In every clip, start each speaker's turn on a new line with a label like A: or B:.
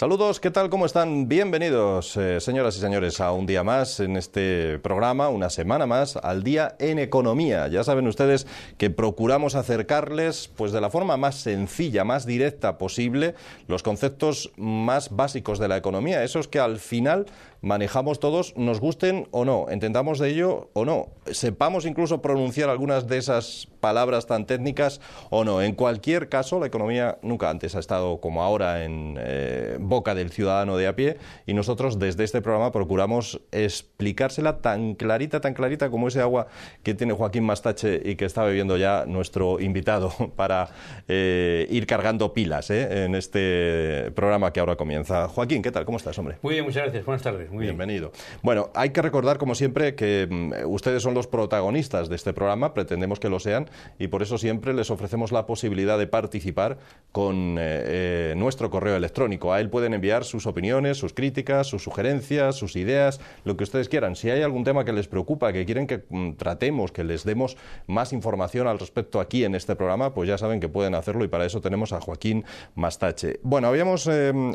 A: Saludos, ¿qué tal? ¿Cómo están? Bienvenidos, señoras y señores, a un día más en este programa, una semana más, al Día en Economía. Ya saben ustedes que procuramos acercarles, pues de la forma más sencilla, más directa posible, los conceptos más básicos de la economía, esos que al final manejamos todos, nos gusten o no, entendamos de ello o no, sepamos incluso pronunciar algunas de esas palabras tan técnicas o no. En cualquier caso, la economía nunca antes ha estado como ahora en boca del ciudadano de a pie, y nosotros desde este programa procuramos explicársela tan clarita como ese agua que tiene Joaquín Mastache y que está bebiendo ya nuestro invitado para ir cargando pilas en este programa que ahora comienza. Joaquín, ¿qué tal? ¿Cómo estás, hombre?
B: Muy bien, muchas gracias. Buenas tardes. Muy
A: Bienvenido. Bueno, hay que recordar, como siempre, que ustedes son los protagonistas de este programa, pretendemos que lo sean, y por eso siempre les ofrecemos la posibilidad de participar con nuestro correo electrónico. A él pueden enviar sus opiniones, sus críticas, sus sugerencias, sus ideas, lo que ustedes quieran. Si hay algún tema que les preocupa, que quieren que tratemos, que les demos más información al respecto aquí en este programa, pues ya saben que pueden hacerlo, y para eso tenemos a Joaquín Mastache. Bueno, habíamos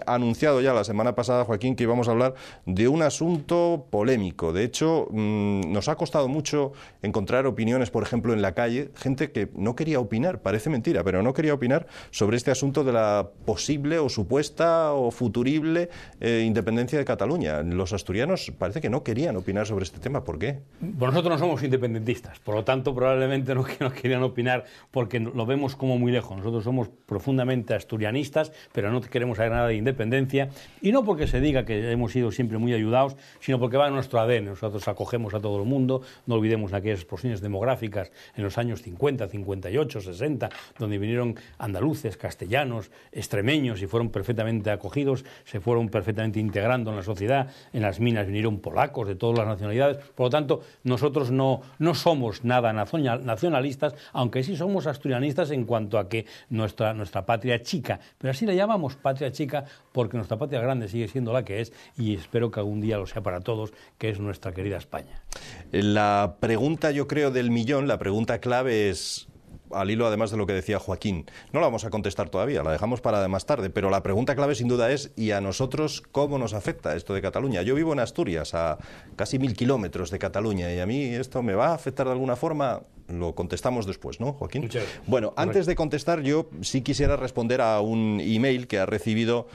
A: anunciado ya la semana pasada, Joaquín, que íbamos a hablar de un asunto polémico. De hecho, nos ha costado mucho encontrar opiniones, por ejemplo, en la calle, gente que no quería opinar, parece mentira, pero no quería opinar sobre este asunto de la posible o supuesta o futurible independencia de Cataluña. Los asturianos parece que no querían opinar sobre este tema. ¿Por qué?
B: Pues nosotros no somos independentistas, por lo tanto probablemente no querían opinar porque lo vemos como muy lejos. Nosotros somos profundamente asturianistas, pero no queremos saber nada de independencia, y no porque se diga que hemos sido siempre muy ayudados, sino porque va en nuestro ADN. Nosotros acogemos a todo el mundo, no olvidemos aquellas explosiones demográficas en los años 50, 58, 60, donde vinieron andaluces, castellanos, extremeños y fueron perfectamente acogidos, se fueron perfectamente integrando en la sociedad. En las minas vinieron polacos de todas las nacionalidades. Por lo tanto, nosotros no somos nada nacionalistas, aunque sí somos asturianistas en cuanto a que nuestra patria chica, pero así la llamamos patria chica porque nuestra patria grande sigue siendo la que es, y espero que algún día lo sea para todos, que es nuestra querida España.
A: La pregunta, yo creo, del millón, la pregunta clave es, al hilo además de lo que decía Joaquín, no la vamos a contestar todavía, la dejamos para más tarde, pero la pregunta clave sin duda es, ¿y a nosotros cómo nos afecta esto de Cataluña? Yo vivo en Asturias, a casi 1000 kilómetros de Cataluña, y a mí esto me va a afectar de alguna forma. Lo contestamos después, ¿no, Joaquín?
B: Muchas gracias.
A: Bueno, antes de contestar, yo sí quisiera responder a un email que ha recibido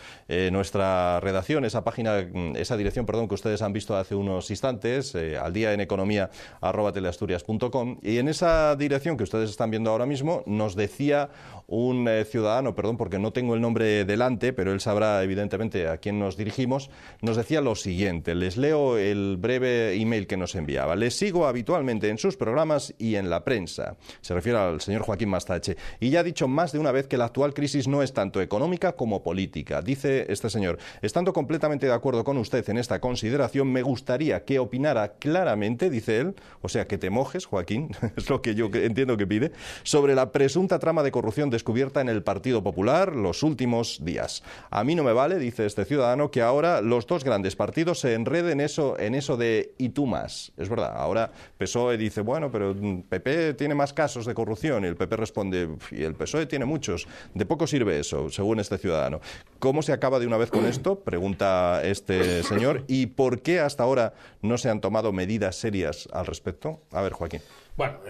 A: nuestra redacción, esa dirección, que ustedes han visto hace unos instantes, aldiaeneconomia@teleasturias.com, y en esa dirección que ustedes están viendo ahora mismo nos decía un ciudadano, perdón porque no tengo el nombre delante, pero él sabrá evidentemente a quién nos dirigimos, nos decía lo siguiente. Les leo el breve email que nos enviaba. Les sigo habitualmente en sus programas y en la prensa. Se refiere al señor Joaquín Mastache. Y ya ha dicho más de una vez que la actual crisis no es tanto económica como política. Dice este señor: estando completamente de acuerdo con usted en esta consideración, me gustaría que opinara claramente, dice él, o sea, que te mojes, Joaquín, es lo que yo entiendo que pide, sobre la presunta trama de corrupción descubierta en el Partido Popular los últimos días. A mí no me vale, dice este ciudadano, que ahora los dos grandes partidos se enreden en eso de y tú más. Es verdad, ahora PSOE dice, bueno, pero PP tiene más casos de corrupción, y el PP responde, y el PSOE tiene muchos. De poco sirve eso, según este ciudadano. ¿Cómo se acaba de una vez con esto?, pregunta este señor, y ¿por qué hasta ahora no se han tomado medidas serias al respecto? A ver, Joaquín.
B: Bueno,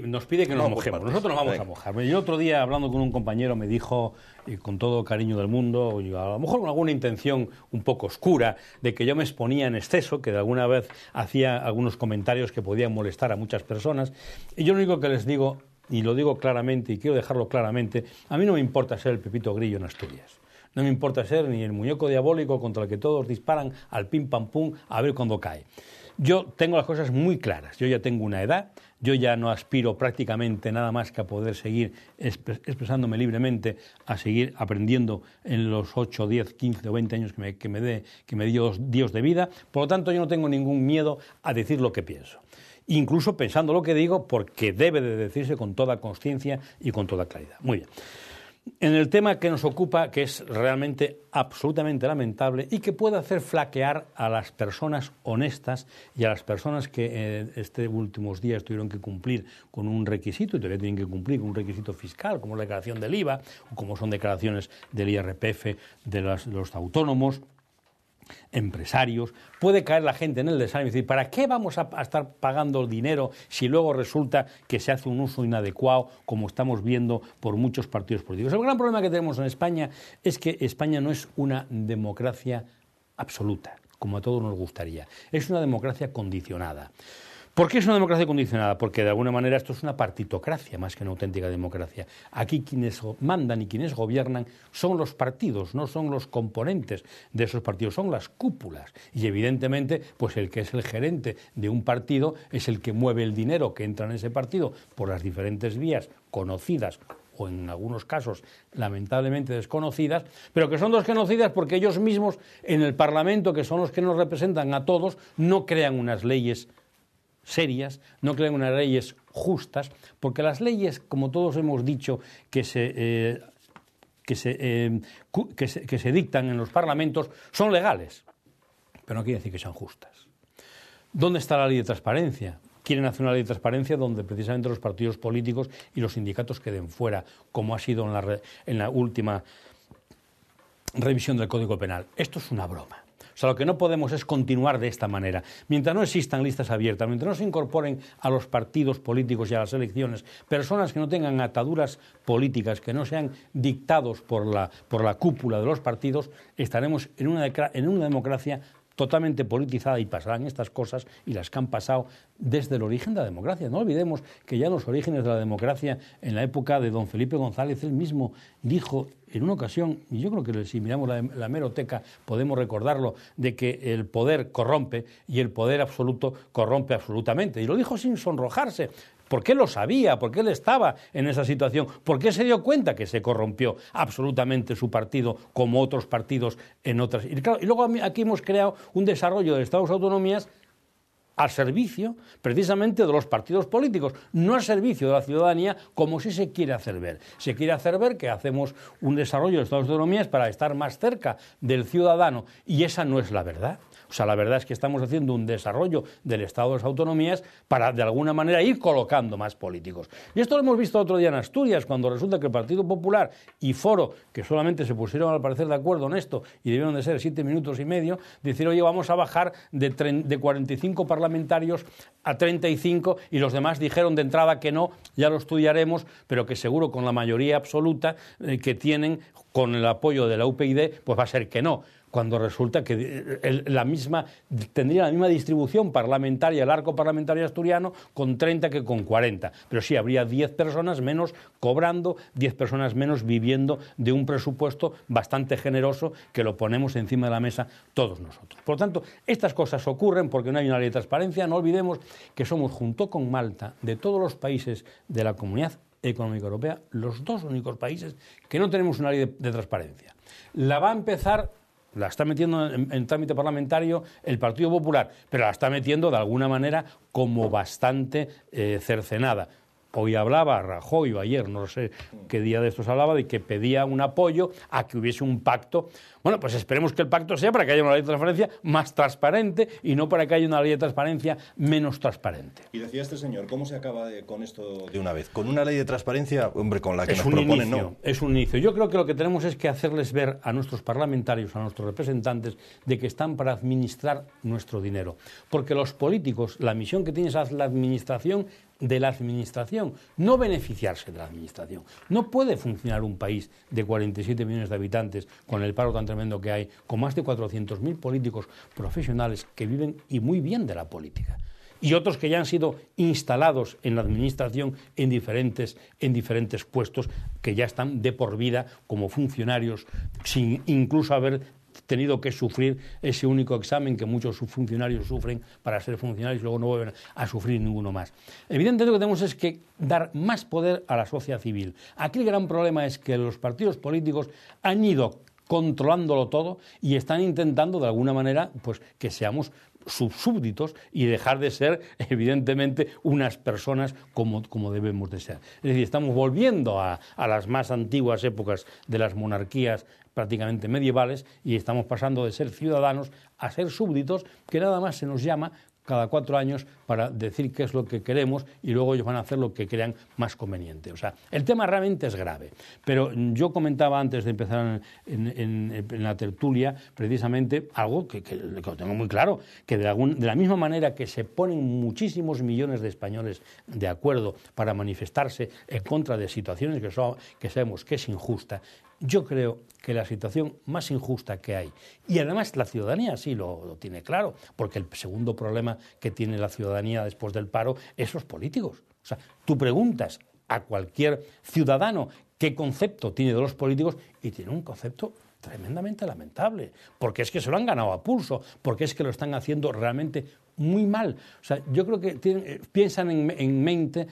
B: nos pide que nos mojemos. Nosotros nos vamos a mojar. Yo el otro día, hablando con un compañero, me dijo, y con todo cariño del mundo, y a lo mejor con alguna intención un poco oscura, de que yo me exponía en exceso, que de alguna vez hacía algunos comentarios que podían molestar a muchas personas. Y yo lo único que les digo, y lo digo claramente, y quiero dejarlo claramente, a mí no me importa ser el Pepito Grillo en Asturias. No me importa ser ni el muñeco diabólico contra el que todos disparan al pim pam pum a ver cuándo cae. Yo tengo las cosas muy claras. Yo ya tengo una edad, yo ya no aspiro prácticamente nada más que a poder seguir expresándome libremente, a seguir aprendiendo en los 8, 10, 15 o 20 años que me dio Dios de vida. Por lo tanto, yo no tengo ningún miedo a decir lo que pienso. Incluso pensando lo que digo, porque debe de decirse con toda consciencia y con toda claridad. Muy bien. En el tema que nos ocupa, que es realmente absolutamente lamentable y que puede hacer flaquear a las personas honestas y a las personas que estos últimos días tuvieron que cumplir con un requisito y todavía tienen que cumplir con un requisito fiscal, como la declaración del IVA o como son declaraciones del IRPF de los autónomos, empresarios. Puede caer la gente en el desánimo y decir, ¿para qué vamos a estar pagando el dinero si luego resulta que se hace un uso inadecuado, como estamos viendo por muchos partidos políticos? El gran problema que tenemos en España es que España no es una democracia absoluta, como a todos nos gustaría. Es una democracia condicionada. ¿Por qué es una democracia condicionada? Porque de alguna manera esto es una partitocracia más que una auténtica democracia. Aquí quienes mandan y quienes gobiernan son los partidos, no son los componentes de esos partidos, son las cúpulas. Y evidentemente, pues el que es el gerente de un partido es el que mueve el dinero que entra en ese partido por las diferentes vías conocidas o en algunos casos lamentablemente desconocidas, pero que son desconocidas porque ellos mismos en el Parlamento, que son los que nos representan a todos, no crean unas leyes serias, no crean unas leyes justas, porque las leyes, como todos hemos dicho, que se dictan en los parlamentos, son legales, pero no quiere decir que sean justas. ¿Dónde está la ley de transparencia? Quieren hacer una ley de transparencia donde precisamente los partidos políticos y los sindicatos queden fuera, como ha sido en la última revisión del Código Penal. Esto es una broma. O sea, lo que no podemos es continuar de esta manera. Mientras no existan listas abiertas, mientras no se incorporen a los partidos políticos y a las elecciones personas que no tengan ataduras políticas, que no sean dictados por la cúpula de los partidos, estaremos en una democracia totalmente politizada y pasarán estas cosas y las que han pasado desde el origen de la democracia. No olvidemos que ya en los orígenes de la democracia, en la época de don Felipe González, él mismo dijo en una ocasión, y yo creo que si miramos la hemeroteca podemos recordarlo, de que el poder corrompe y el poder absoluto corrompe absolutamente. Y lo dijo sin sonrojarse. ¿Por qué lo sabía? ¿Por qué él estaba en esa situación? ¿Por qué se dio cuenta que se corrompió absolutamente su partido como otros partidos en otras? Y, claro, y luego aquí hemos creado un desarrollo de Estados autonomías al servicio precisamente de los partidos políticos, no al servicio de la ciudadanía, como si se quiere hacer ver. Se quiere hacer ver que hacemos un desarrollo de Estados autonomías para estar más cerca del ciudadano, y esa no es la verdad. O sea, la verdad es que estamos haciendo un desarrollo del Estado de las autonomías para, de alguna manera, ir colocando más políticos. Y esto lo hemos visto otro día en Asturias, cuando resulta que el Partido Popular y Foro, que solamente se pusieron al parecer de acuerdo en esto, y debieron de ser 7 minutos y medio, decir, oye, vamos a bajar de 45 parlamentarios a 35, y los demás dijeron de entrada que no, ya lo estudiaremos, pero que seguro con la mayoría absoluta que tienen, con el apoyo de la UPyD, pues va a ser que no. Cuando resulta que tendría la misma distribución parlamentaria, el arco parlamentario asturiano, con 30 que con 40. Pero sí, habría 10 personas menos cobrando, 10 personas menos viviendo de un presupuesto bastante generoso que lo ponemos encima de la mesa todos nosotros. Por lo tanto, estas cosas ocurren porque no hay una ley de transparencia. No olvidemos que somos, junto con Malta, de todos los países de la Comunidad Económica Europea, los 2 únicos países que no tenemos una ley de transparencia. La está metiendo en trámite parlamentario el Partido Popular, pero la está metiendo de alguna manera como bastante cercenada. Hoy hablaba Rajoy, o ayer, no sé qué día de estos hablaba, de que pedía un apoyo a que hubiese un pacto. Bueno, pues esperemos que el pacto sea para que haya una ley de transparencia más transparente y no para que haya una ley de transparencia menos transparente.
A: Y decía este señor, ¿cómo se acaba con esto de una vez? ¿Con una ley de transparencia, hombre, con la que nos proponen, no?
B: Es un inicio. Yo creo que lo que tenemos es que hacerles ver a nuestros parlamentarios, a nuestros representantes, de que están para administrar nuestro dinero. Porque los políticos, la misión que tienen es la administración de la administración, no beneficiarse de la administración. No puede funcionar un país de 47 millones de habitantes con el paro tan tremendo que hay, con más de 400.000 políticos profesionales que viven y muy bien de la política, y otros que ya han sido instalados en la administración en diferentes puestos, que ya están de por vida como funcionarios, sin incluso haber tenido que sufrir ese único examen que muchos funcionarios sufren para ser funcionarios y luego no vuelven a sufrir ninguno más. Evidentemente lo que tenemos es que dar más poder a la sociedad civil. Aquí el gran problema es que los partidos políticos han ido controlándolo todo y están intentando de alguna manera pues que seamos sus súbditos y dejar de ser, evidentemente, unas personas como debemos de ser. Es decir, estamos volviendo a las más antiguas épocas de las monarquías prácticamente medievales y estamos pasando de ser ciudadanos a ser súbditos, que nada más se nos llama cada 4 años para decir qué es lo que queremos y luego ellos van a hacer lo que crean más conveniente. O sea, el tema realmente es grave. Pero yo comentaba antes de empezar en la tertulia precisamente algo que lo tengo muy claro, que de la misma manera que se ponen muchísimos millones de españoles de acuerdo para manifestarse en contra de situaciones que sabemos que es injusta, yo creo que la situación más injusta que hay, y además la ciudadanía sí lo tiene claro, porque el segundo problema que tiene la ciudadanía después del paro es los políticos. O sea, tú preguntas a cualquier ciudadano qué concepto tiene de los políticos y tiene un concepto tremendamente lamentable, porque es que se lo han ganado a pulso, porque es que lo están haciendo realmente muy mal. O sea, yo creo que piensan en mente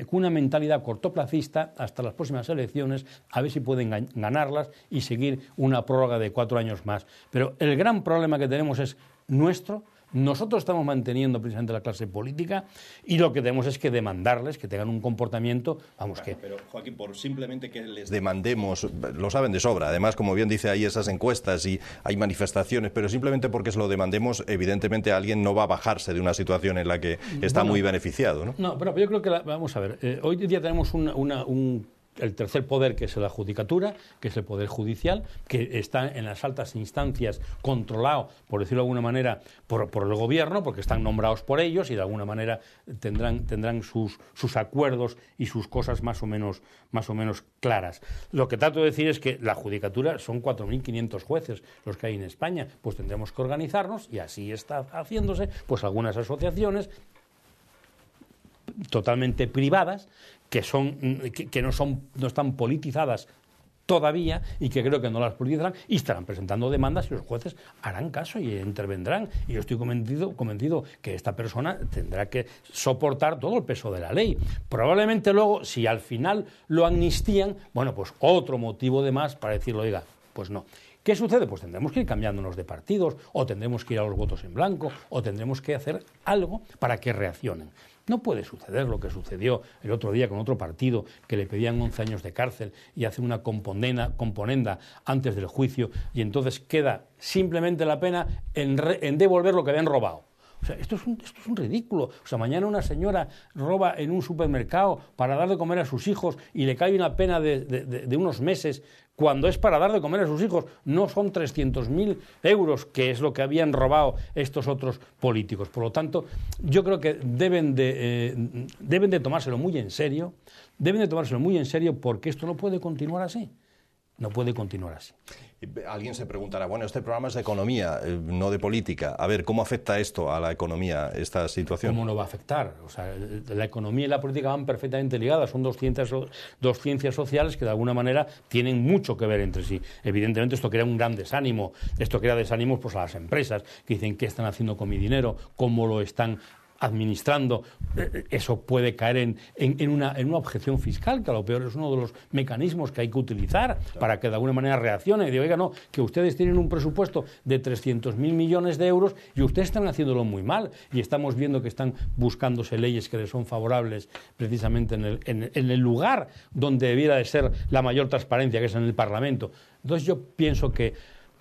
B: con una mentalidad cortoplacista hasta las próximas elecciones, a ver si pueden ganarlas y seguir una prórroga de 4 años más. Pero el gran problema que tenemos es nuestro. Nosotros estamos manteniendo precisamente la clase política y lo que tenemos es que demandarles que tengan un comportamiento,
A: Pero, Joaquín, por simplemente que les demandemos, lo saben de sobra, además, como bien dice, hay esas encuestas y hay manifestaciones, pero simplemente porque se lo demandemos, evidentemente alguien no va a bajarse de una situación en la que está muy beneficiado, ¿no?
B: No, pero yo creo que, vamos a ver, hoy día tenemos el tercer poder, que es la judicatura, que es el poder judicial, que está en las altas instancias controlado, por decirlo de alguna manera, por el gobierno, porque están nombrados por ellos y de alguna manera tendrán sus acuerdos y sus cosas más o menos claras. Lo que trato de decir es que la judicatura son 4.500 jueces los que hay en España, pues tendremos que organizarnos y así está haciéndose, pues algunas asociaciones totalmente privadas que no están politizadas todavía y que creo que no las politizarán y estarán presentando demandas y los jueces harán caso y intervendrán. Y yo estoy convencido que esta persona tendrá que soportar todo el peso de la ley. Probablemente luego, si al final lo amnistían, bueno, pues otro motivo de más para decirlo, oiga, pues no. ¿Qué sucede? Pues tendremos que ir cambiándonos de partidos, o tendremos que ir a los votos en blanco, o tendremos que hacer algo para que reaccionen. No puede suceder lo que sucedió el otro día con otro partido, que le pedían 11 años de cárcel y hace una componenda antes del juicio, y entonces queda simplemente la pena en devolver lo que habían robado. O sea, esto es un ridículo. O sea, mañana una señora roba en un supermercado para dar de comer a sus hijos y le cae una pena de unos meses, cuando es para dar de comer a sus hijos. No son 300.000 euros, que es lo que habían robado estos otros políticos. Por lo tanto, yo creo que deben de tomárselo muy en serio, porque esto no puede continuar así. No puede continuar así.
A: Alguien se preguntará, bueno, este programa es de economía, no de política. A ver, ¿cómo afecta esto a la economía, esta situación?
B: ¿Cómo no va a afectar? O sea, la economía y la política van perfectamente ligadas. Son dos ciencias sociales que de alguna manera tienen mucho que ver entre sí. Evidentemente esto crea un gran desánimo. Esto crea desánimos pues, a las empresas que dicen qué están haciendo con mi dinero, cómo lo están administrando. Eso puede caer en una objeción fiscal, que a lo peor es uno de los mecanismos que hay que utilizar para que de alguna manera reaccione y diga, oiga, no, que ustedes tienen un presupuesto de 300.000 millones de euros y ustedes están haciéndolo muy mal, y estamos viendo que están buscándose leyes que les son favorables precisamente en el lugar donde debiera de ser la mayor transparencia, que es en el Parlamento. Entonces yo pienso que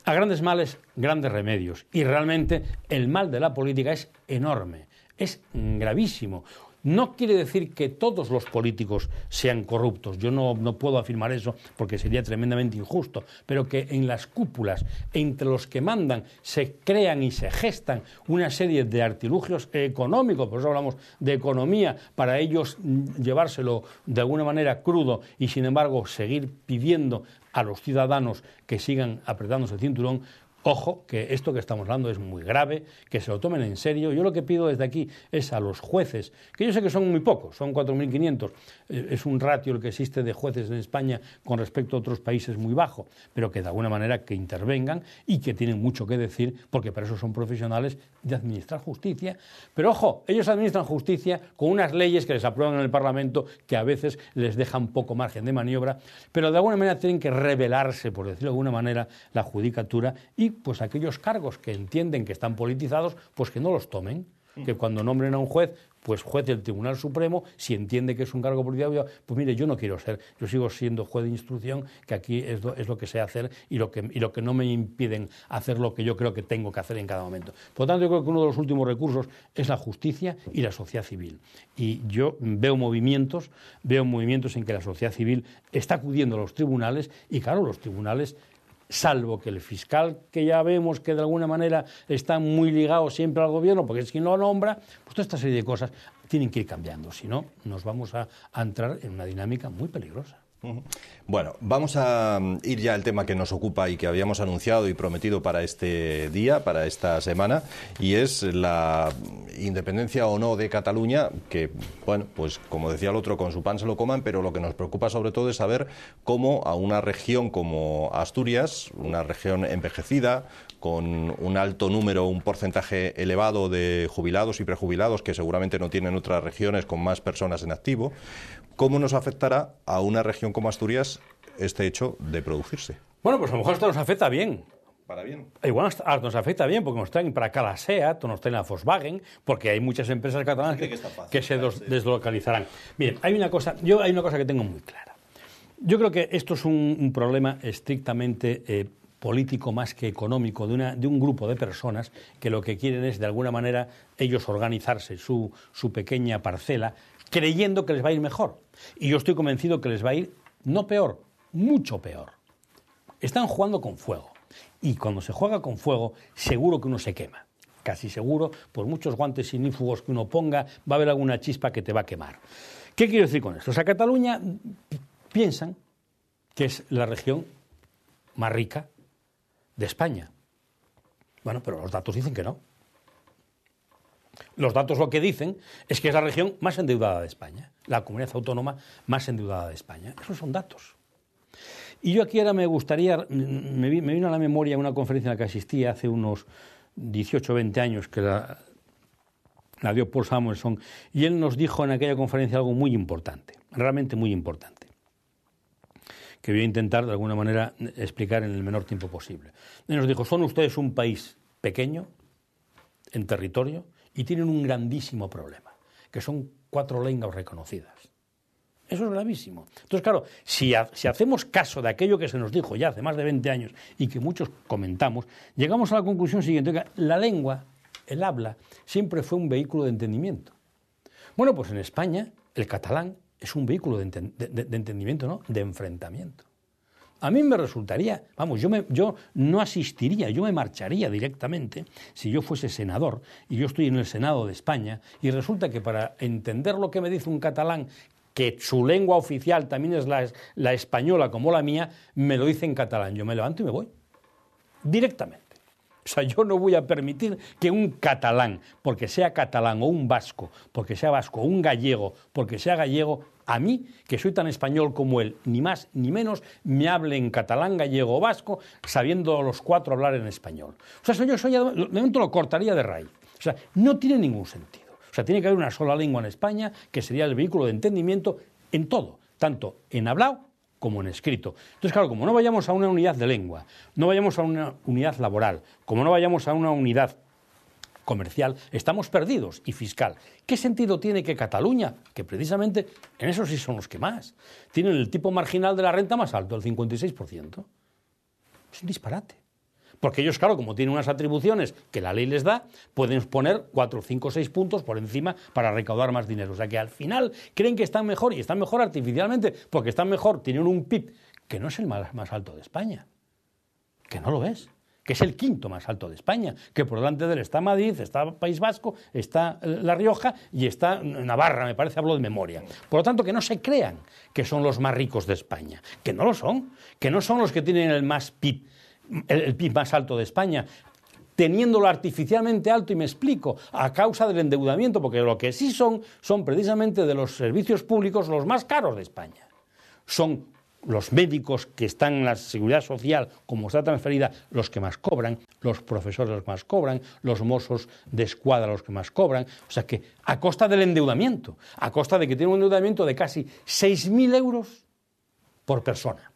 B: a grandes males, grandes remedios, y realmente el mal de la política es enorme. Es gravísimo. No quiere decir que todos los políticos sean corruptos. Yo no puedo afirmar eso porque sería tremendamente injusto. Pero que en las cúpulas, entre los que mandan, se crean y se gestan una serie de artilugios económicos, por eso hablamos de economía, para ellos llevárselo de alguna manera crudo y sin embargo seguir pidiendo a los ciudadanos que sigan apretándose el cinturón. Ojo, que esto que estamos hablando es muy grave, que se lo tomen en serio. Yo lo que pido desde aquí es a los jueces, que yo sé que son muy pocos, son 4.500, es un ratio el que existe de jueces en España con respecto a otros países muy bajo, pero que de alguna manera que intervengan y que tienen mucho que decir, porque para eso son profesionales de administrar justicia. Pero ojo, ellos administran justicia con unas leyes que les aprueban en el Parlamento que a veces les dejan poco margen de maniobra, pero de alguna manera tienen que rebelarse, por decirlo de alguna manera, la judicatura y y pues aquellos cargos que entienden que están politizados, pues que no los tomen. Que cuando nombren a un juez, pues juez del Tribunal Supremo, si entiende que es un cargo politizado, pues mire, yo no quiero ser, yo sigo siendo juez de instrucción, que aquí es lo que sé hacer y lo que no me impiden hacer lo que yo creo que tengo que hacer en cada momento. Por lo tanto, yo creo que uno de los últimos recursos es la justicia y la sociedad civil. Y yo veo movimientos en que la sociedad civil está acudiendo a los tribunales y, claro, los tribunales, salvo que el fiscal, que ya vemos que de alguna manera está muy ligado siempre al gobierno, porque es quien lo nombra, pues toda esta serie de cosas tienen que ir cambiando, si no nos vamos a entrar en una dinámica muy peligrosa.
A: Bueno, vamos a ir ya al tema que nos ocupa y que habíamos anunciado y prometido para este día, para esta semana, y es la independencia o no de Cataluña, que, bueno, pues como decía el otro, con su pan se lo coman, pero lo que nos preocupa sobre todo es saber cómo a una región como Asturias, una región envejecida, con un alto número, un porcentaje elevado de jubilados y prejubilados que seguramente no tienen otras regiones con más personas en activo, ¿cómo nos afectará a una región como Asturias este hecho de producirse?
B: Bueno, pues a lo mejor esto nos afecta bien.
A: ¿Para bien?
B: Igual nos afecta bien porque nos traen para acá la SEAT o nos traen la Volkswagen, porque hay muchas empresas catalanas que se deslocalizarán. Miren, hay una cosa que tengo muy clara. Yo creo que esto es un problema estrictamente político más que económico de un grupo de personas que lo que quieren es, de alguna manera, ellos organizarse su pequeña parcela, creyendo que les va a ir mejor. Y yo estoy convencido que les va a ir, no peor, mucho peor. Están jugando con fuego. Y cuando se juega con fuego, seguro que uno se quema. Casi seguro, por muchos guantes ignífugos que uno ponga, va a haber alguna chispa que te va a quemar. ¿Qué quiero decir con esto? O sea, Cataluña piensan que es la región más rica de España. Bueno, pero los datos dicen que no. Los datos lo que dicen es que es la región más endeudada de España, la comunidad autónoma más endeudada de España. Esos son datos. Y yo aquí ahora me vino a la memoria una conferencia a la que asistí hace unos 18 o 20 años, que la dio Paul Samuelson, y él nos dijo en aquella conferencia algo muy importante, realmente muy importante, que voy a intentar de alguna manera explicar en el menor tiempo posible. Él nos dijo, son ustedes un país pequeño, en territorio, y tienen un grandísimo problema, que son 4 lenguas reconocidas. Eso es gravísimo. Entonces, claro, si hacemos caso de aquello que se nos dijo ya hace más de 20 años y que muchos comentamos, llegamos a la conclusión siguiente, que la lengua, el habla, siempre fue un vehículo de entendimiento. Bueno, pues en España el catalán es un vehículo de entendimiento, ¿no? De enfrentamiento. A mí me resultaría, vamos, yo no asistiría, yo me marcharía directamente si yo fuese senador y yo estoy en el Senado de España y resulta que para entender lo que me dice un catalán, que su lengua oficial también es la española como la mía, me lo dice en catalán. Yo me levanto y me voy, directamente. O sea, yo no voy a permitir que un catalán, porque sea catalán o un vasco, porque sea vasco o un gallego, porque sea gallego, a mí, que soy tan español como él, ni más ni menos, me hable en catalán, gallego o vasco, sabiendo los 4 hablar en español. O sea, yo de momento lo cortaría de raíz. O sea, no tiene ningún sentido. O sea, tiene que haber una sola lengua en España que sería el vehículo de entendimiento en todo, tanto en hablado como en escrito. Entonces, claro, como no vayamos a una unidad de lengua, no vayamos a una unidad laboral, como no vayamos a una unidad comercial, estamos perdidos. Y fiscal, ¿qué sentido tiene que Cataluña, que precisamente en eso sí son los que más, tienen el tipo marginal de la renta más alto, el 56%? Es un disparate. Porque ellos, claro, como tienen unas atribuciones que la ley les da, pueden poner 4, 5, 6 puntos por encima para recaudar más dinero. O sea que al final creen que están mejor, y están mejor artificialmente, porque están mejor, tienen un PIB que no es el más alto de España, que no lo es, que es el 5º más alto de España, que por delante de él está Madrid, está País Vasco, está La Rioja y está Navarra, me parece, hablo de memoria. Por lo tanto, que no se crean que son los más ricos de España, que no lo son, que no son los que tienen el más PIB, el PIB más alto de España, teniéndolo artificialmente alto, y me explico, a causa del endeudamiento, porque lo que sí son precisamente de los servicios públicos los más caros de España. Son los médicos que están en la seguridad social, como está transferida, los que más cobran, los profesores los que más cobran, los mozos de escuadra los que más cobran. O sea que a costa del endeudamiento, a costa de que tienen un endeudamiento de casi 6.000 euros por persona.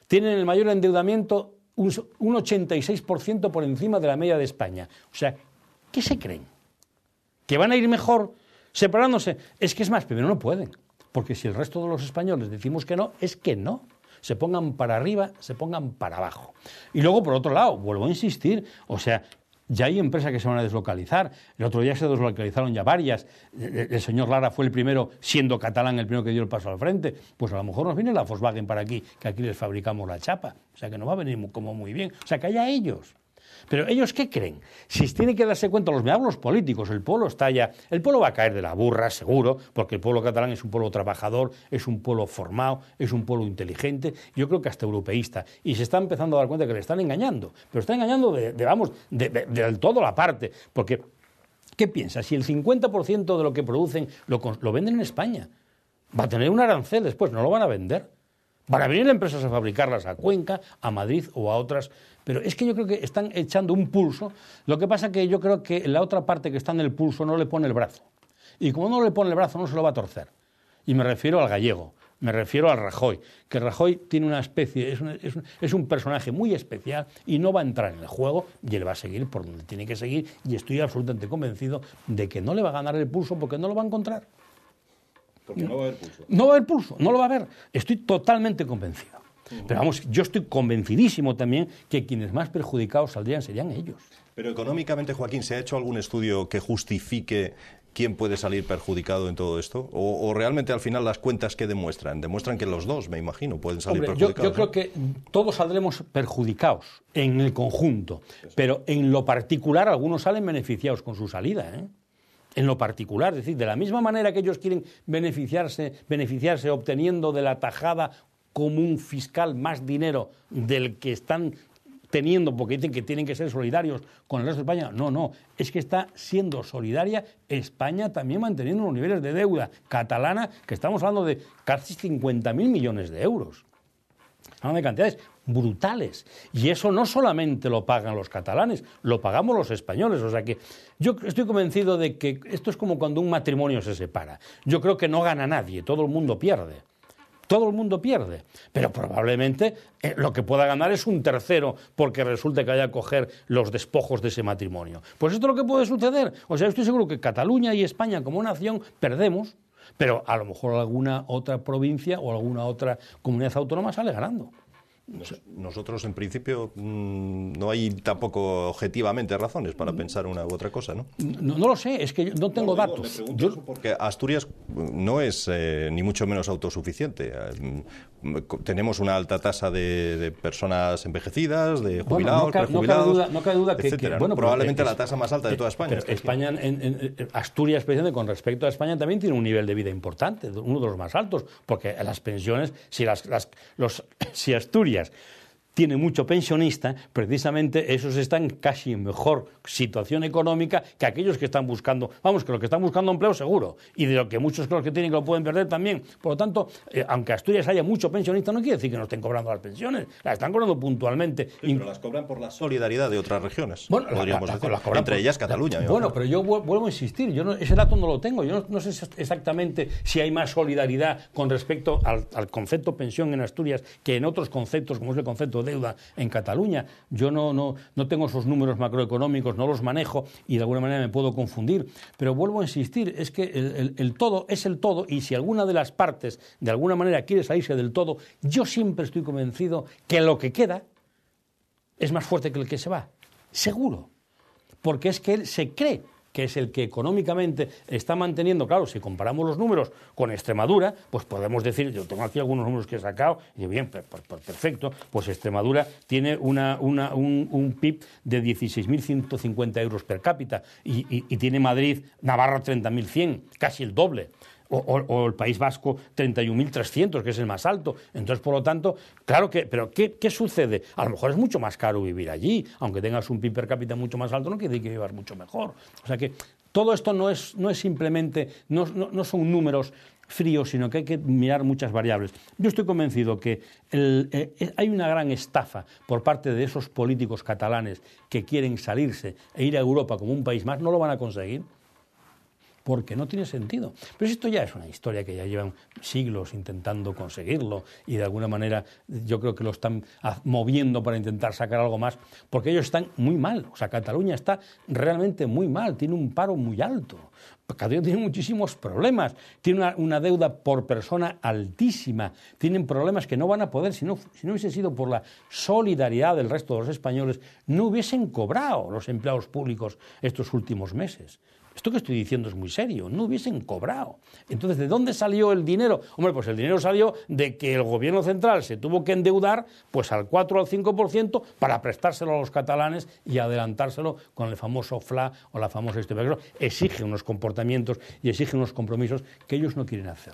B: Tienen el mayor endeudamiento un 86% por encima de la media de España. O sea, ¿qué se creen? ¿Que van a ir mejor separándose? Es que es más, primero no pueden, porque si el resto de los españoles decimos que no, es que no. Se pongan para arriba, se pongan para abajo. Y luego, por otro lado, vuelvo a insistir, o sea, ya hay empresas que se van a deslocalizar. El otro día se deslocalizaron ya varias. El señor Lara fue el primero, siendo catalán, el primero que dio el paso al frente. Pues a lo mejor nos viene la Volkswagen para aquí, que aquí les fabricamos la chapa. O sea, que nos va a venir como muy bien. O sea, que haya ellos. Pero ¿ellos qué creen? Si tienen que darse cuenta, me hablo los políticos, el pueblo está ya... El pueblo va a caer de la burra, seguro, porque el pueblo catalán es un pueblo trabajador, es un pueblo formado, es un pueblo inteligente, yo creo que hasta europeísta. Y se está empezando a dar cuenta que le están engañando. Pero están engañando del todo la parte. Porque, ¿qué piensa? Si el 50% de lo que producen lo venden en España, va a tener un arancel después, no lo van a vender. Van a venir empresas a fabricarlas a Cuenca, a Madrid o a otras. Pero es que yo creo que están echando un pulso. Lo que pasa es que yo creo que la otra parte que está en el pulso no le pone el brazo. Y como no le pone el brazo, no se lo va a torcer. Y me refiero al gallego, me refiero al Rajoy. Que Rajoy tiene una especie, es un personaje muy especial y no va a entrar en el juego y él va a seguir por donde tiene que seguir. Y estoy absolutamente convencido de que no le va a ganar el pulso porque no lo va a encontrar.
A: Porque no va a haber pulso.
B: No va a haber pulso, no lo va a haber. Estoy totalmente convencido. Pero vamos, yo estoy convencidísimo también que quienes más perjudicados saldrían serían ellos.
A: Pero económicamente, Joaquín, ¿se ha hecho algún estudio que justifique quién puede salir perjudicado en todo esto? ¿O realmente al final las cuentas qué demuestran? Demuestran que los dos, me imagino, pueden salir perjudicados.
B: Yo creo que todos saldremos perjudicados en el conjunto, pero en lo particular algunos salen beneficiados con su salida, ¿eh? En lo particular, es decir, de la misma manera que ellos quieren beneficiarse obteniendo de la tajada común fiscal más dinero del que están teniendo, porque dicen que tienen que ser solidarios con el resto de España. No, es que está siendo solidaria España también manteniendo unos niveles de deuda catalana, que estamos hablando de casi 50.000 millones de euros. Hablando de cantidades brutales. Y eso no solamente lo pagan los catalanes, lo pagamos los españoles. O sea que yo estoy convencido de que esto es como cuando un matrimonio se separa. Yo creo que no gana nadie, todo el mundo pierde. Todo el mundo pierde, pero probablemente lo que pueda ganar es un tercero porque resulte que haya que coger los despojos de ese matrimonio. Pues esto es lo que puede suceder. O sea, estoy seguro que Cataluña y España como nación perdemos, pero a lo mejor alguna otra provincia o alguna otra comunidad autónoma sale ganando.
A: Nosotros, en principio, no hay tampoco objetivamente razones para pensar una u otra cosa, ¿no?
B: No lo sé, es que yo no tengo datos.
A: Le pregunto eso porque Asturias no es ni mucho menos autosuficiente. Tenemos una alta tasa de personas envejecidas, de jubilados, prejubilados,
B: no cabe duda que
A: probablemente la tasa más alta de toda España.
B: Pero España, Asturias, especialmente con respecto a España, también tiene un nivel de vida importante, uno de los más altos, porque las pensiones, si Asturias tiene mucho pensionista, precisamente esos están casi en mejor situación económica que aquellos que están buscando, vamos, que los que están buscando empleo seguro, y de lo que muchos de los que tienen que lo pueden perder también. Por lo tanto, aunque Asturias haya mucho pensionista, no quiere decir que no estén cobrando las pensiones, las están cobrando puntualmente.
A: Sí, pero las cobran por la solidaridad de otras regiones,
B: bueno,
A: podríamos decir, entre ellas Cataluña.
B: Bueno, pero yo vuelvo a insistir, ese dato no lo tengo, yo no sé exactamente si hay más solidaridad con respecto al concepto pensión en Asturias que en otros conceptos, como es el concepto deuda en Cataluña. Yo no tengo esos números macroeconómicos, no los manejo y de alguna manera me puedo confundir. Pero vuelvo a insistir, es que el todo es el todo y si alguna de las partes de alguna manera quiere salirse del todo, yo siempre estoy convencido que lo que queda es más fuerte que el que se va. Seguro. Porque es que él se cree que es el que económicamente está manteniendo, claro, si comparamos los números con Extremadura, pues podemos decir, yo tengo aquí algunos números que he sacado, y bien, perfecto, pues Extremadura tiene un PIB de 16.150 euros per cápita, y tiene Madrid, Navarra 30.100, casi el doble. O el País Vasco 31.300, que es el más alto. Entonces, por lo tanto, claro que... Pero ¿qué sucede? A lo mejor es mucho más caro vivir allí. Aunque tengas un PIB per cápita mucho más alto, no quiere decir que vivas mucho mejor. O sea que todo esto no es simplemente... No son números fríos, sino que hay que mirar muchas variables. Yo estoy convencido que hay una gran estafa por parte de esos políticos catalanes que quieren salirse e ir a Europa como un país más. No lo van a conseguir. porque no tiene sentido. Pero esto ya es una historia que ya llevan siglos intentando conseguirlo y de alguna manera yo creo que lo están moviendo para intentar sacar algo más, porque ellos están muy mal. O sea, Cataluña está realmente muy mal, tiene un paro muy alto. Cataluña tiene muchísimos problemas, tiene una deuda por persona altísima, tienen problemas que no van a poder, si no hubiese sido por la solidaridad del resto de los españoles, no hubiesen cobrado los empleados públicos estos últimos meses. Esto que estoy diciendo es muy serio, no hubiesen cobrado. Entonces, ¿de dónde salió el dinero? Hombre, pues el dinero salió de que el gobierno central se tuvo que endeudar pues al 4 o al 5% para prestárselo a los catalanes y adelantárselo con el famoso FLA o la famosa historia. Exige unos comportamientos y exige unos compromisos que ellos no quieren hacer.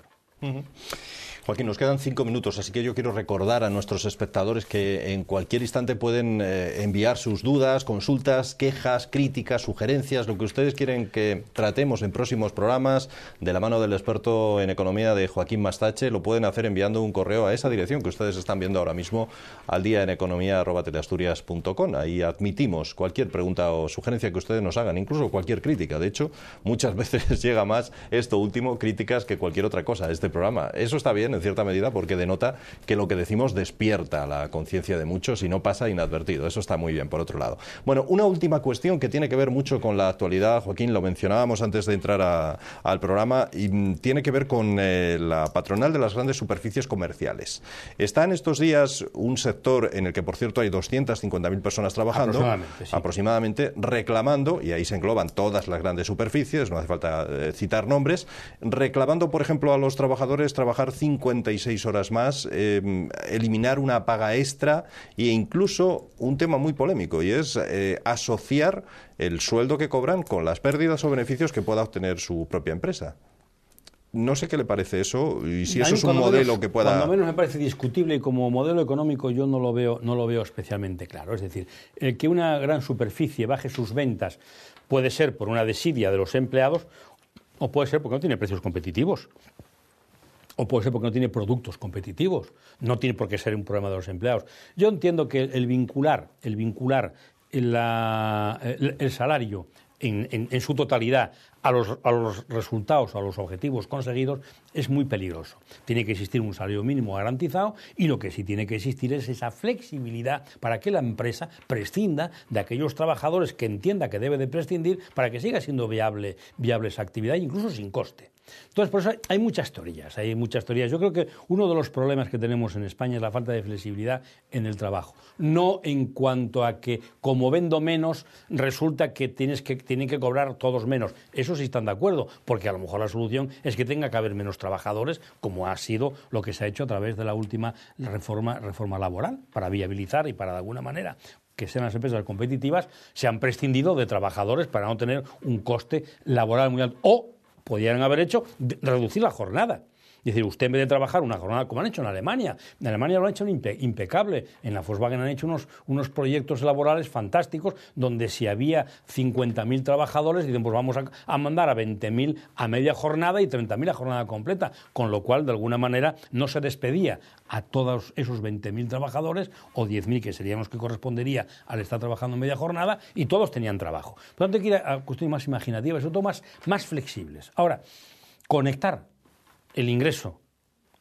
A: Joaquín, nos quedan 5 minutos, así que yo quiero recordar a nuestros espectadores que en cualquier instante pueden enviar sus dudas, consultas, quejas, críticas, sugerencias, lo que ustedes quieren que tratemos en próximos programas, de la mano del experto en economía de Joaquín Mastache, lo pueden hacer enviando un correo a esa dirección que ustedes están viendo ahora mismo, aldiaeneconomia@teleasturias.com. Ahí admitimos cualquier pregunta o sugerencia que ustedes nos hagan, incluso cualquier crítica. De hecho, muchas veces llega más esto último, críticas, que cualquier otra cosa a este programa. Eso está bien, en cierta medida, porque denota que lo que decimos despierta la conciencia de muchos y no pasa inadvertido. Eso está muy bien, por otro lado. Bueno, una última cuestión que tiene que ver mucho con la actualidad, Joaquín, lo mencionábamos antes de entrar al programa, y tiene que ver con la patronal de las grandes superficies comerciales. Está en estos días un sector en el que, por cierto, hay 250.000 personas trabajando, aproximadamente, reclamando, y ahí se engloban todas las grandes superficies, no hace falta citar nombres, reclamando, por ejemplo, a los trabajadores trabajar 56 horas más, eliminar una paga extra e incluso un tema muy polémico, y es asociar el sueldo que cobran con las pérdidas o beneficios que pueda obtener su propia empresa. No sé qué le parece eso y si eso es un modelo que pueda...
B: Cuando menos me parece discutible, y como modelo económico yo no lo veo especialmente claro. Es decir, el que una gran superficie baje sus ventas puede ser por una desidia de los empleados o puede ser porque no tiene precios competitivos. O puede ser porque no tiene productos competitivos. No tiene por qué ser un problema de los empleados. Yo entiendo que el vincular el salario en su totalidad a los resultados, a los objetivos conseguidos, es muy peligroso. Tiene que existir un salario mínimo garantizado y lo que sí tiene que existir es esa flexibilidad para que la empresa prescinda de aquellos trabajadores que entienda que debe de prescindir para que siga siendo viable esa actividad, incluso sin coste. Entonces, por eso hay muchas teorías. Yo creo que uno de los problemas que tenemos en España es la falta de flexibilidad en el trabajo. No en cuanto a que, como vendo menos, resulta que tienen que cobrar todos menos. Eso sí están de acuerdo, porque a lo mejor la solución es que tenga que haber menos trabajadores, como ha sido lo que se ha hecho a través de la última reforma laboral, para viabilizar y para, de alguna manera, que sean las empresas competitivas, se han prescindido de trabajadores para no tener un coste laboral muy alto. O podrían haber hecho reducir la jornada. Es decir, usted en vez de trabajar una jornada, como han hecho en Alemania lo han hecho impecable. En la Volkswagen han hecho unos proyectos laborales fantásticos donde si había 50.000 trabajadores, dicen, pues vamos a mandar a 20.000 a media jornada y 30.000 a jornada completa, con lo cual, de alguna manera, no se despedía a todos esos 20.000 trabajadores, o 10.000, que serían los que correspondería al estar trabajando en media jornada, y todos tenían trabajo. Por lo tanto, hay que ir a cuestiones más imaginativas, sobre todo más flexibles. Ahora, conectar el ingreso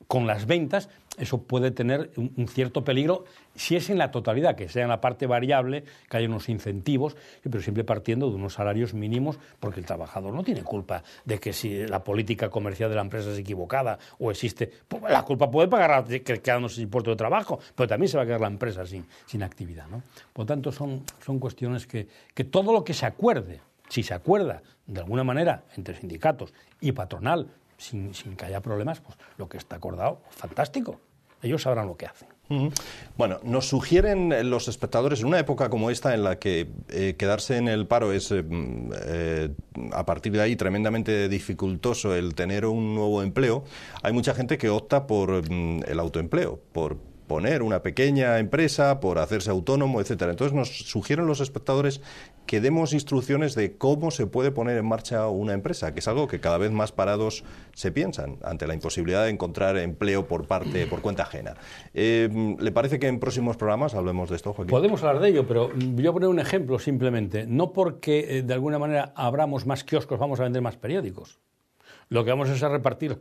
B: con las ventas, eso puede tener un cierto peligro si es en la totalidad, que sea en la parte variable, que haya unos incentivos, pero siempre partiendo de unos salarios mínimos, porque el trabajador no tiene culpa de que si la política comercial de la empresa es equivocada o existe, la culpa puede pagar quedándose sin puesto de trabajo, pero también se va a quedar la empresa sin actividad, ¿no? Por lo tanto, son cuestiones que todo lo que se acuerde, si se acuerda de alguna manera entre sindicatos y patronal, sin que haya problemas, pues lo que está acordado, fantástico. Ellos sabrán lo que hacen.
A: Bueno, nos sugieren los espectadores, en una época como esta en la que quedarse en el paro es a partir de ahí tremendamente dificultoso el tener un nuevo empleo, hay mucha gente que opta por el autoempleo, por poner una pequeña empresa, por hacerse autónomo, etcétera. Entonces nos sugieren los espectadores que demos instrucciones de cómo se puede poner en marcha una empresa, que es algo que cada vez más parados se piensan ante la imposibilidad de encontrar empleo por cuenta ajena. ¿Le parece que en próximos programas hablemos de esto, Joaquín?
B: Podemos hablar de ello, pero voy a poner un ejemplo simplemente. No porque de alguna manera abramos más kioscos vamos a vender más periódicos. Lo que vamos a hacer es repartir los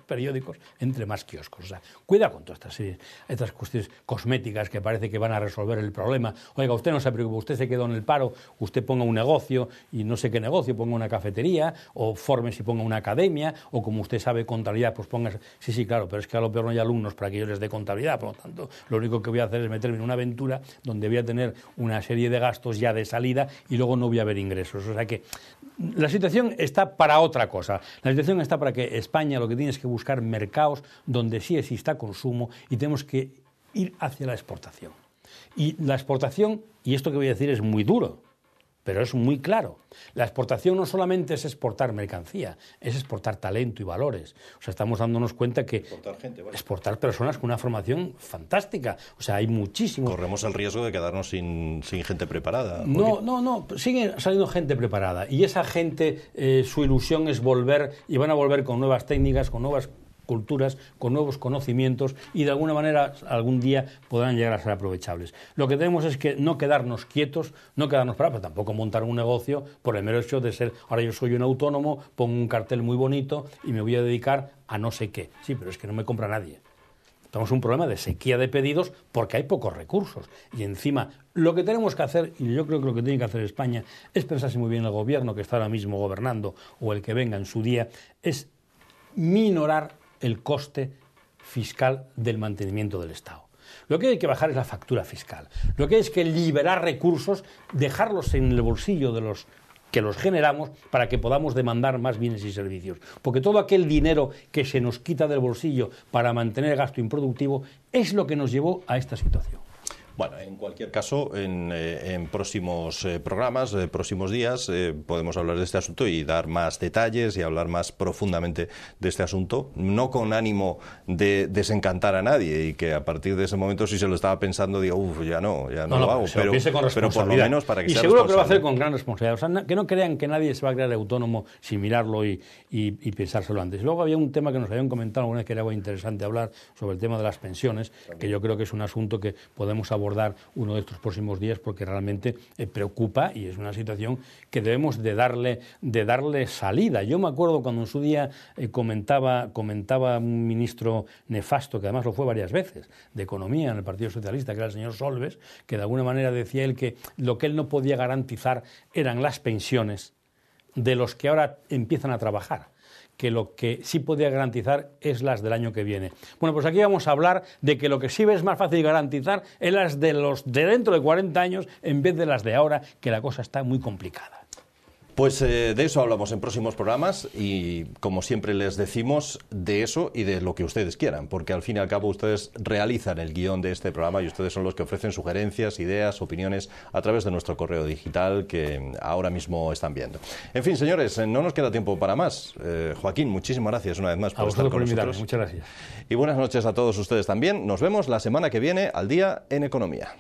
B: periódicos entre más kioscos. O sea, cuidado con todas estas cuestiones cosméticas que parece que van a resolver el problema. Oiga, usted no se preocupe, usted se quedó en el paro, usted ponga un negocio y no sé qué negocio, ponga una cafetería, o fórmese y ponga una academia, o como usted sabe contabilidad, pues ponga... Sí, claro, pero es que a lo peor no hay alumnos para que yo les dé contabilidad, por lo tanto, lo único que voy a hacer es meterme en una aventura donde voy a tener una serie de gastos ya de salida y luego no voy a ver ingresos. O sea que la situación está para otra cosa. La situación está para que España lo que tiene es que buscar mercados donde sí exista consumo y tenemos que ir hacia la exportación. Y la exportación, y esto que voy a decir es muy duro, pero es muy claro. La exportación no solamente es exportar mercancía, es exportar talento y valores. O sea, estamos dándonos cuenta que exportar personas con una formación fantástica. O sea, hay muchísimos...
A: Corremos el riesgo de quedarnos sin gente preparada.
B: No, sigue saliendo gente preparada. Y esa gente, su ilusión es volver, y van a volver con nuevas técnicas, con nuevas culturas, con nuevos conocimientos y de alguna manera algún día podrán llegar a ser aprovechables. Lo que tenemos es que no quedarnos quietos, no quedarnos parados, pero tampoco montar un negocio por el mero hecho de ser, ahora yo soy un autónomo, pongo un cartel muy bonito y me voy a dedicar a no sé qué. Sí, pero es que no me compra nadie. Tenemos un problema de sequía de pedidos porque hay pocos recursos. Y encima, lo que tenemos que hacer, y yo creo que lo que tiene que hacer España, es pensarse muy bien el gobierno que está ahora mismo gobernando o el que venga en su día, es minorar el coste fiscal del mantenimiento del Estado. Lo que hay que bajar es la factura fiscal. Lo que hay es que liberar recursos, dejarlos en el bolsillo de los que los generamos para que podamos demandar más bienes y servicios. Porque todo aquel dinero que se nos quita del bolsillo para mantener el gasto improductivo es lo que nos llevó a esta situación.
A: Bueno, en cualquier caso, en próximos programas, próximos días, podemos hablar de este asunto y dar más detalles y hablar más profundamente de este asunto, no con ánimo de desencantar a nadie y que a partir de ese momento, si se lo estaba pensando, digo, ya no lo hago, pero por lo menos para que sea responsable.
B: Y seguro que lo va a hacer con gran responsabilidad. O sea, que no crean que nadie se va a crear autónomo sin mirarlo y pensárselo antes. Luego había un tema que nos habían comentado alguna vez que era muy interesante hablar sobre el tema de las pensiones, que yo creo que es un asunto que podemos abordar uno de estos próximos días porque realmente preocupa y es una situación que debemos de darle salida. Yo me acuerdo cuando en su día comentaba un ministro nefasto, que además lo fue varias veces, de Economía en el Partido Socialista, que era el señor Solbes, que de alguna manera decía él que lo que él no podía garantizar eran las pensiones de los que ahora empiezan a trabajar, que lo que sí podía garantizar es las del año que viene. Bueno, pues aquí vamos a hablar de que lo que sí es más fácil garantizar es las de los de dentro de 40 años en vez de las de ahora, que la cosa está muy complicada.
A: Pues de eso hablamos en próximos programas y, como siempre les decimos, de eso y de lo que ustedes quieran, porque al fin y al cabo ustedes realizan el guión de este programa y ustedes son los que ofrecen sugerencias, ideas, opiniones a través de nuestro correo digital que ahora mismo están viendo. En fin, señores, no nos queda tiempo para más. Joaquín, muchísimas gracias una vez más por estar con nosotros.
B: Muchas gracias.
A: Y buenas noches a todos ustedes también. Nos vemos la semana que viene al Día en Economía.